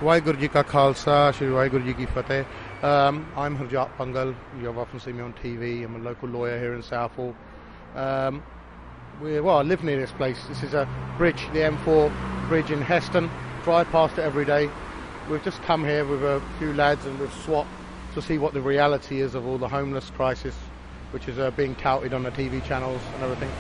Waheguru Ji Ka Khalsa, Shri Waheguru Ji Ki Fateh. I'm Harjap Bhangal. You've often seen me on TV. I'm a local lawyer here in Southall. I live near this place. This is a bridge, the M4 bridge in Heston. Drive past it every day. We've just come here with a few lads and with SWAT to see what the reality is of all the homeless crisis, which is being touted on the TV channels and everything.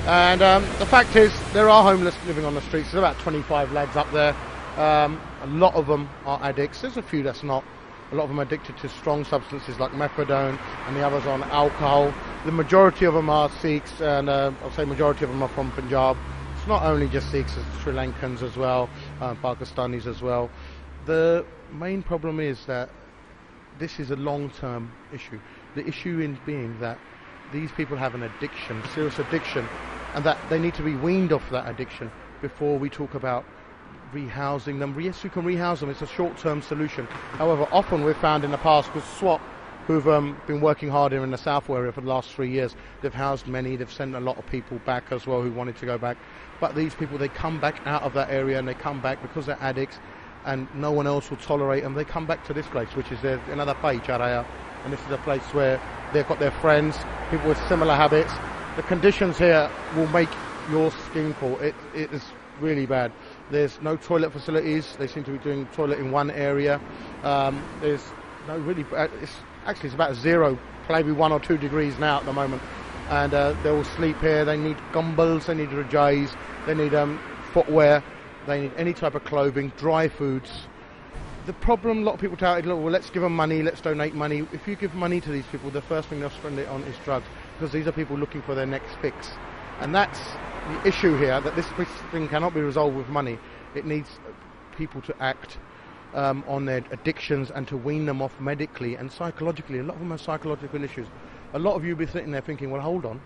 And the fact is, there are homeless living on the streets. There's about 25 lads up there. A lot of them are addicts. There's a few that's not. A lot of them are addicted to strong substances like methadone, and the others on alcohol. The majority of them are SEEQs, and I'll say majority of them are from Punjab. It's not only just SEEQs, it's Sri Lankans as well, Pakistanis as well. The main problem is that this is a long-term issue. The issue in being that these people have an addiction, serious addiction, and that they need to be weaned off that addiction before we talk about rehousing them. Yes, we can rehouse them. It's a short-term solution. However, often we've found in the past with SWAT, who've been working hard here in the Southall area for the last 3 years, they've housed many, they've sent a lot of people back as well who wanted to go back. But these people, they come back out of that area and they come back because they're addicts and no one else will tolerate them. They come back to this place, which is another Pai Charaya, and this is a place where they've got their friends, people with similar habits. The conditions here will make your skin crawl. It is really bad. There's no toilet facilities. They seem to be doing toilet in one area. There's no really. It's about zero, maybe 1 or 2 degrees now at the moment, and they all sleep here. They need gumbals, they need rajays, they need footwear, they need any type of clothing, dry foods. The problem, a lot of people touted, well, let's give them money, let's donate money. If you give money to these people, the first thing they'll spend it on is drugs, because these are people looking for their next fix. And that's the issue here, that this thing cannot be resolved with money. It needs people to act on their addictions and to wean them off medically and psychologically. A lot of them have psychological issues. A lot of you will be sitting there thinking, well, hold on,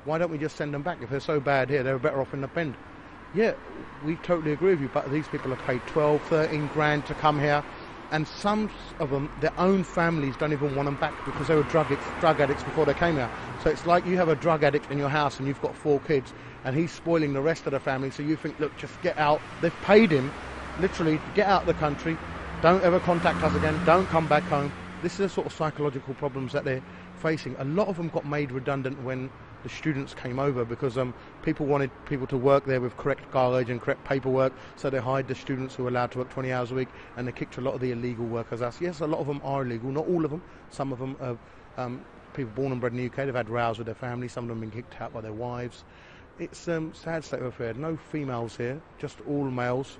why don't we just send them back? If they're so bad here, they're better off in the pen. Yeah, we totally agree with you, but these people are paid 12, 13 grand to come here, and some of them, their own families don't even want them back because they were drug addicts before they came here. So it's like you have a drug addict in your house and you've got 4 kids and he's spoiling the rest of the family, so you think, look, just get out. They've paid him, literally, get out of the country, don't ever contact us again, don't come back home. This is the sort of psychological problems that they're facing. A lot of them got made redundant when the students came over because people wanted people to work there with correct cartage and correct paperwork, so they hired the students who were allowed to work 20 hours a week, and they kicked a lot of the illegal workers out. Yes, a lot of them are illegal, not all of them. Some of them are people born and bred in the UK, they've had rows with their families, some of them have been kicked out by their wives. It's a sad state of affairs. No females here, just all males.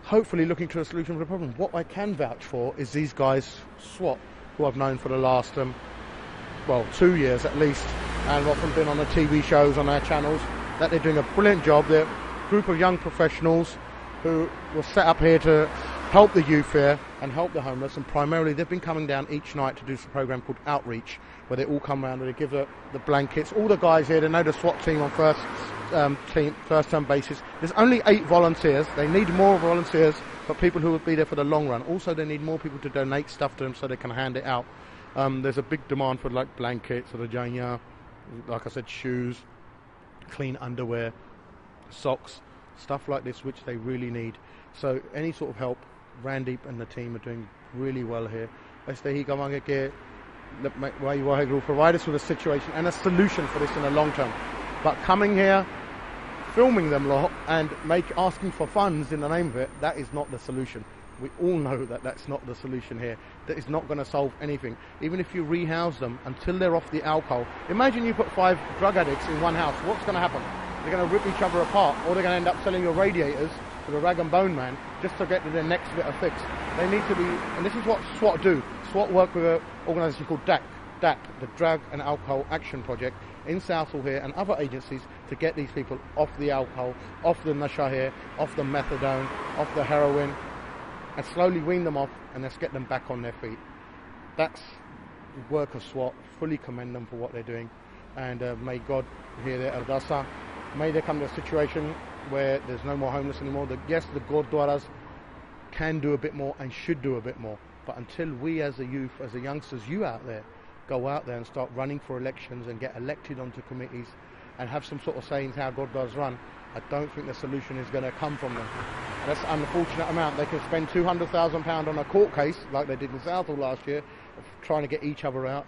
Hopefully looking to a solution for the problem. What I can vouch for is these guys, SWAT, who I've known for the last 2 years at least, and often been on the TV shows on our channels, that they're doing a brilliant job. They're a group of young professionals who were set up here to help the youth here and help the homeless, and primarily they've been coming down each night to do this program called Outreach, where they all come around and they give the blankets. All the guys here, they know the SWAT team on first term basis. There's only 8 volunteers. They need more volunteers for people who will be there for the long run. Also, they need more people to donate stuff to them so they can hand it out. There's a big demand for like blankets, or the janya, like I said, shoes, clean underwear, socks, stuff like this, which they really need. So any sort of help, Randeep and the team are doing really well here. Will provide us with a situation and a solution for this in the long term. But coming here, filming them lot and asking for funds in the name of it, that is not the solution. We all know that that's not the solution here. That is not going to solve anything. Even if you rehouse them until they're off the alcohol. Imagine you put 5 drug addicts in one house. What's going to happen? They're going to rip each other apart, or they're going to end up selling your radiators to the rag and bone man just to get to their next bit of fix. They need to be, and this is what SWAT do. SWAT work with an organisation called DAP, the Drug and Alcohol Action Project, in Southall here and other agencies to get these people off the alcohol, off the nasha here, off the methadone, off the heroin, and slowly wean them off, and let's get them back on their feet. That's the work of SWAT. Fully commend them for what they're doing, and may God hear their ardasa. May there come to a situation where there's no more homeless anymore. Yes, the Gurdwaras can do a bit more and should do a bit more, but until we as a youth, as the youngsters, you out there, go out there and start running for elections and get elected onto committees and have some sort of sayings how Gurdwaras run, I don't think the solution is going to come from them. And that's an unfortunate amount. They can spend £200,000 on a court case, like they did in Southall last year, of trying to get each other out,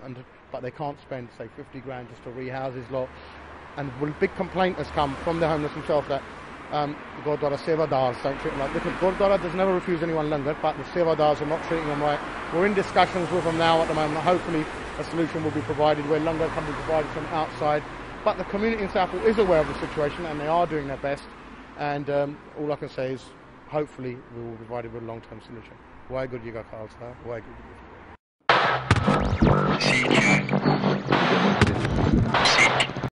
but they can't spend, say, 50 grand just to rehouse his lot. And a big complaint has come from the homeless himself that Gurdwara Sevadars don't treat them right. Because Gurdwara does never refuse anyone langar, but the Sevadars are not treating them right. We're in discussions with them now at the moment. Hopefully a solution will be provided where langar can be provided from outside. But the community in Southall is aware of the situation and they are doing their best. And all I can say is hopefully we will be provided with a long-term solution. Why good you got Khalsa? Why good you?